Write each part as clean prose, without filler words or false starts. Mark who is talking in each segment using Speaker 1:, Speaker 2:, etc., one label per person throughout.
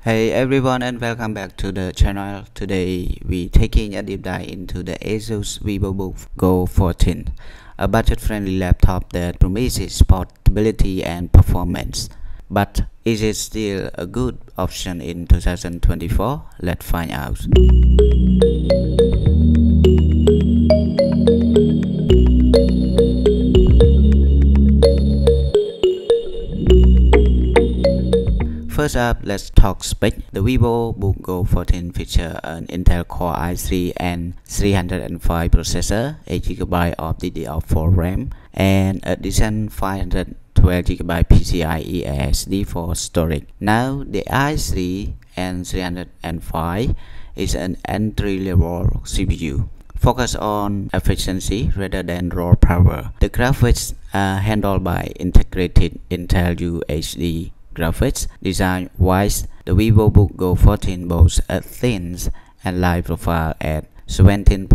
Speaker 1: Hey everyone and welcome back to the channel. Today we taking a deep dive into the Asus Vivobook Go 14, a budget-friendly laptop that promises portability and performance. But is it still a good option in 2024? Let's find out. First up, let's talk spec. The Vivobook Go 14 features an Intel Core i3 and 305 processor, 8GB of DDR4 RAM, and a decent 512GB PCIe SSD for storage. Now, the i3 and 305 is an entry-level CPU. Focus on efficiency rather than raw power. The graphics are handled by integrated Intel UHD Graphics. Design-wise, the Vivobook Go 14 boasts a thin and light profile at 17.9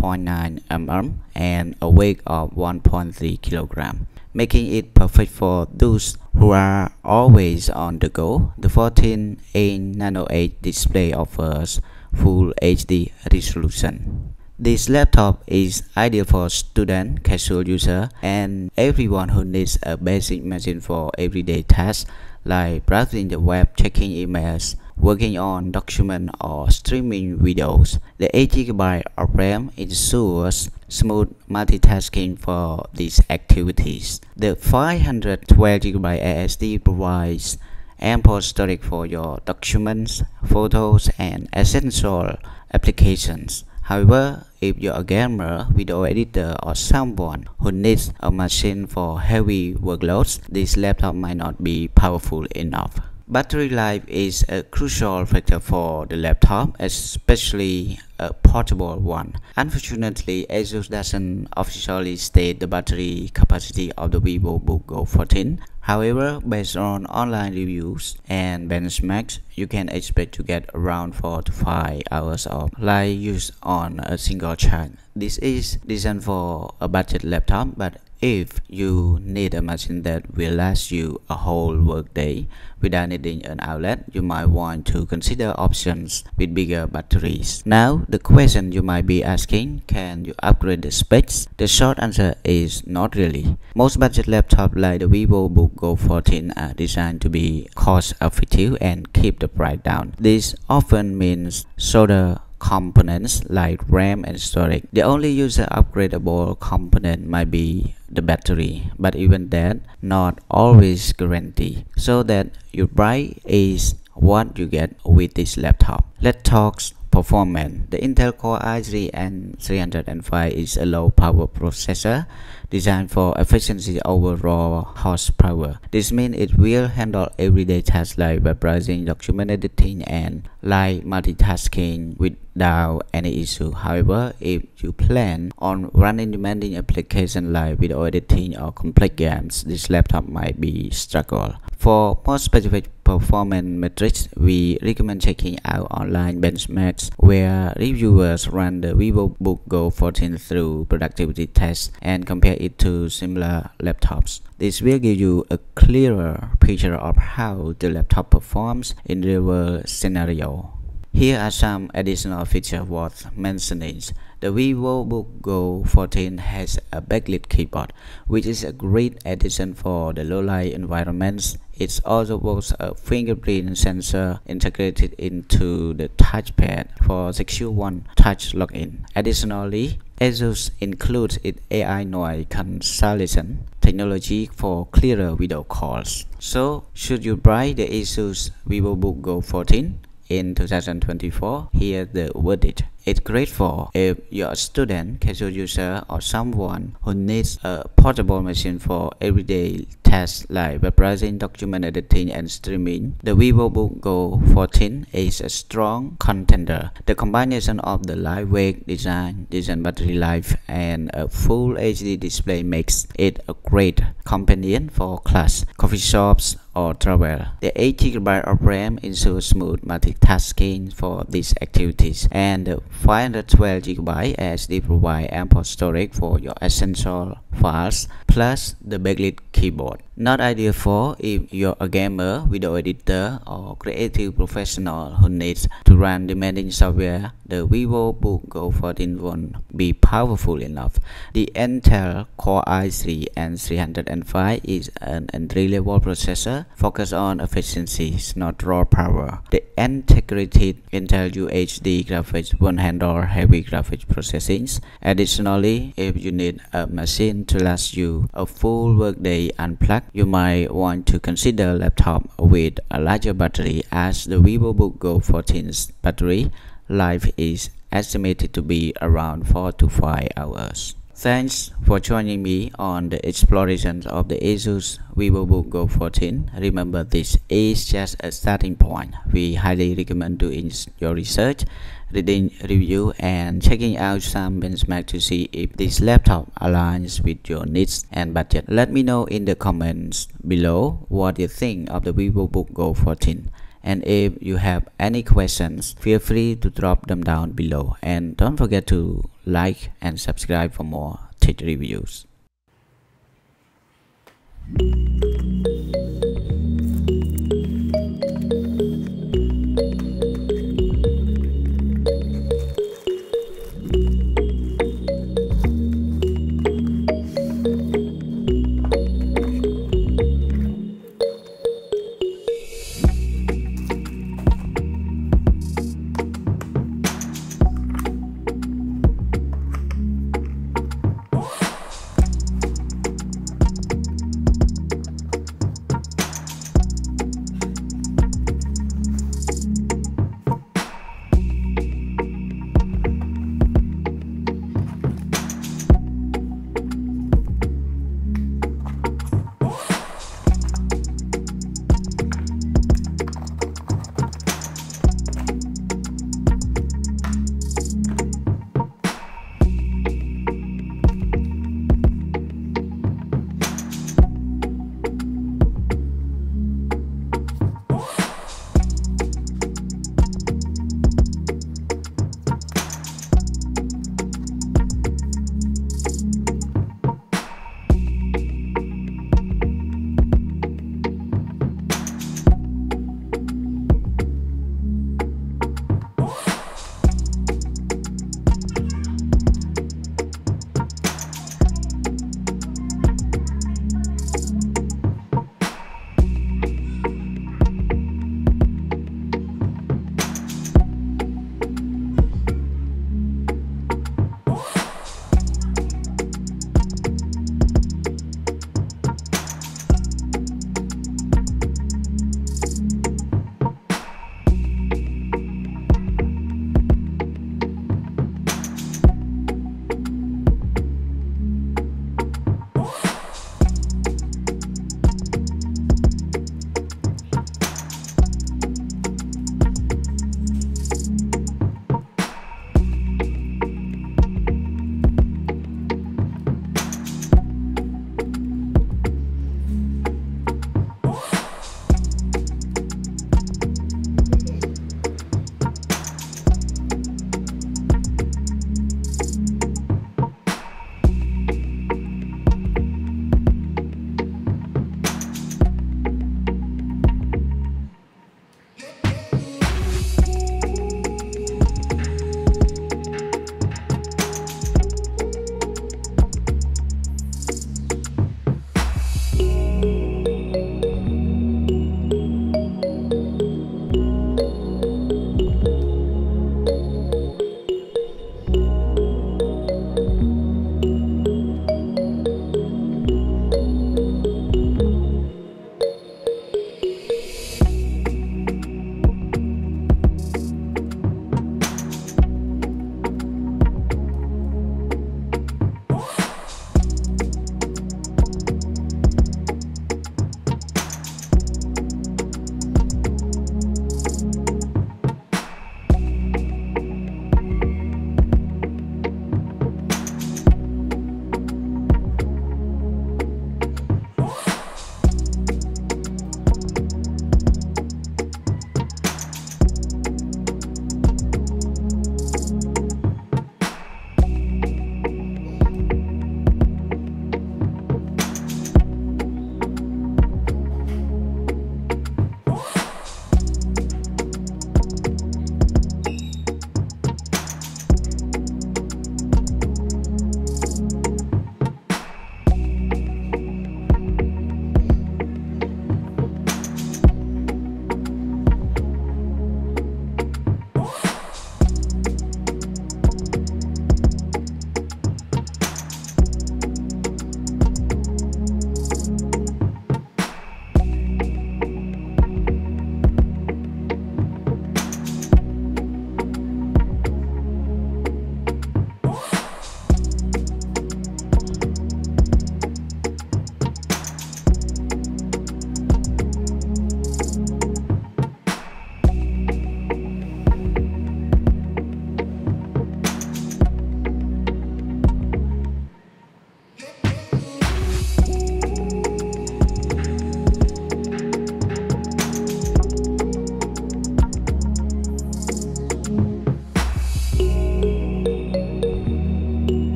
Speaker 1: mm and a weight of 1.3 kg, making it perfect for those who are always on the go. The 14-inch Nano 8 display offers full HD resolution. This laptop is ideal for students, casual users, and everyone who needs a basic machine for everyday tasks like browsing the web, checking emails, working on documents, or streaming videos. The 8GB of RAM ensures smooth multitasking for these activities. The 512GB SSD provides ample storage for your documents, photos, and essential applications. However, if you're a gamer, video editor, or someone who needs a machine for heavy workloads, this laptop might not be powerful enough. Battery life is a crucial factor for the laptop, especially a portable one. Unfortunately, Asus doesn't officially state the battery capacity of the Vivobook Go 14. However, based on online reviews and benchmarks, you can expect to get around 4 to 5 hours of live use on a single charge. This is designed for a budget laptop, but if you need a machine that will last you a whole workday without needing an outlet, you might want to consider options with bigger batteries. Now, the question you might be asking, can you upgrade the specs? The short answer is not really. Most budget laptops like the Vivobook Go 14 are designed to be cost-effective and keep the price down. This often means shorter components like RAM and storage. The only user upgradable component might be the battery, but even that not always guaranteed. So that your price is what you get with this laptop. Let's talk performance. The Intel Core i3 and 305 is a low power processor designed for efficiency over raw horsepower. This means it will handle everyday tasks like web browsing, document editing, and light multitasking without any issue. However, if you plan on running demanding applications like video editing or complex games, this laptop might be struggle. For more specific performance metrics, we recommend checking out online benchmarks where reviewers run the Vivobook Go 14 through productivity tests and compare it to similar laptops. This will give you a clearer picture of how the laptop performs in real-world scenario. Here are some additional features worth mentioning. The Vivobook Go 14 has a backlit keyboard, which is a great addition for the low-light environments. It also boasts a fingerprint sensor integrated into the touchpad for secure one-touch login. Additionally, Asus includes its AI noise cancellation technology for clearer video calls. So, should you buy the Asus Vivobook Go 14? In 2024, here's the verdict. It's great for if you're a student, casual user, or someone who needs a portable machine for everyday tasks like web browsing, document editing, and streaming. The Vivobook Go 14 is a strong contender. The combination of the lightweight design, decent battery life, and a full HD display makes it a great companion for class, coffee shops, or travel. The 8GB of RAM ensures smooth multitasking for these activities, and the 512GB SSD provide ample storage for your essential files. plus the backlit keyboard. Not ideal for if you're a gamer, video editor, or creative professional who needs to run demanding software. The Vivobook Go 14 won't be powerful enough. The Intel Core i3 and 305 is an entry-level processor focused on efficiency, not raw power. The integrated Intel UHD Graphics won't handle heavy graphics processing. Additionally, if you need a machine to last you a full workday unplugged, you might want to consider a laptop with a larger battery, as the Vivobook Go 14's battery life is estimated to be around 4 to 5 hours. Thanks for joining me on the exploration of the Asus Vivobook Go 14. Remember, this is just a starting point. We highly recommend doing your research, reading review, and checking out some benchmark to see if this laptop aligns with your needs and budget. Let me know in the comments below what you think of the Vivobook Go 14. And if you have any questions, feel free to drop them down below, and don't forget to like and subscribe for more tech reviews.